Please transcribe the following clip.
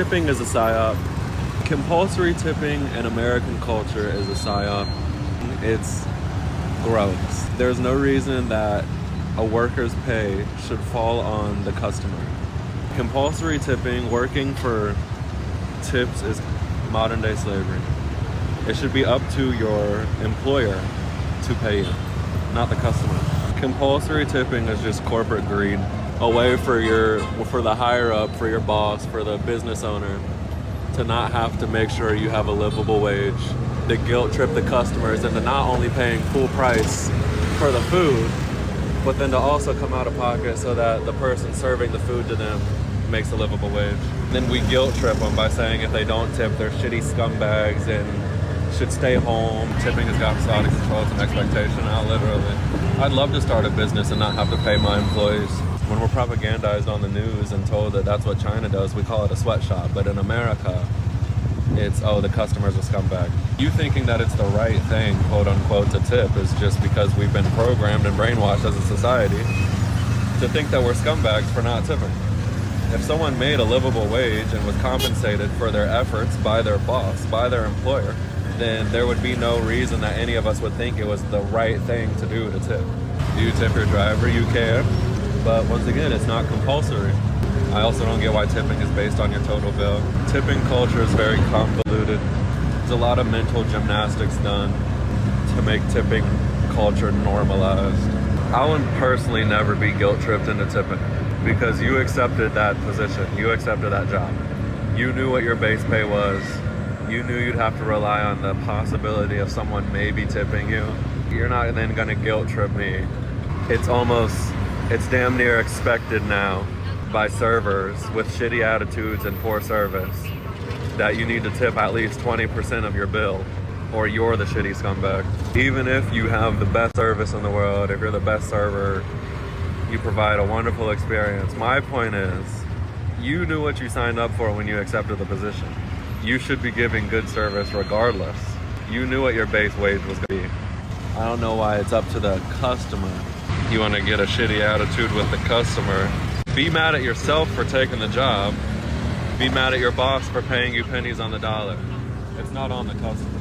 tipping is a psyop. Compulsory tipping in American culture is a psyop. It's gross. There's no reason that a worker's pay should fall on the customer. Compulsory tipping, working for tips, is modern day slavery. It should be up to your employer to pay you, not the customer. Compulsory tipping is just corporate greed, a way for the higher up, for your boss, for the business owner to not have to make sure you have a livable wage, to guilt trip the customers into not only paying full price for the food, but then to also come out of pocket so that the person serving the food to them makes a livable wage. Then we guilt trip them by saying if they don't tip, they're shitty scumbags and should stay home. Tipping has gotten so out of control, it's an expectation now, literally. I'd love to start a business and not have to pay my employees. When we're propagandized on the news and told that that's what China does, we call it a sweatshop. But in America, it's, oh, the customer's a scumbag. You thinking that it's the right thing, quote unquote, to tip is just because we've been programmed and brainwashed as a society to think that we're scumbags for not tipping. If someone made a livable wage and was compensated for their efforts by their boss, by their employer, then there would be no reason that any of us would think it was the right thing to do to tip. Do you tip your driver? You can. But once again, it's not compulsory. I also don't get why tipping is based on your total bill. Tipping culture is very convoluted. There's a lot of mental gymnastics done to make tipping culture normalized. I would personally never be guilt tripped into tipping because you accepted that position. You accepted that job. You knew what your base pay was. You knew you'd have to rely on the possibility of someone maybe tipping you. You're not then gonna guilt trip me. It's damn near expected now by servers with shitty attitudes and poor service that you need to tip at least 20% of your bill or you're the shitty scumbag. Even if you have the best service in the world, if you're the best server, you provide a wonderful experience. My point is, you knew what you signed up for when you accepted the position. You should be giving good service regardless. You knew what your base wage was gonna be. I don't know why it's up to the customer. You want to get a shitty attitude with the customer. Be mad at yourself for taking the job. Be mad at your boss for paying you pennies on the dollar. It's not on the customer.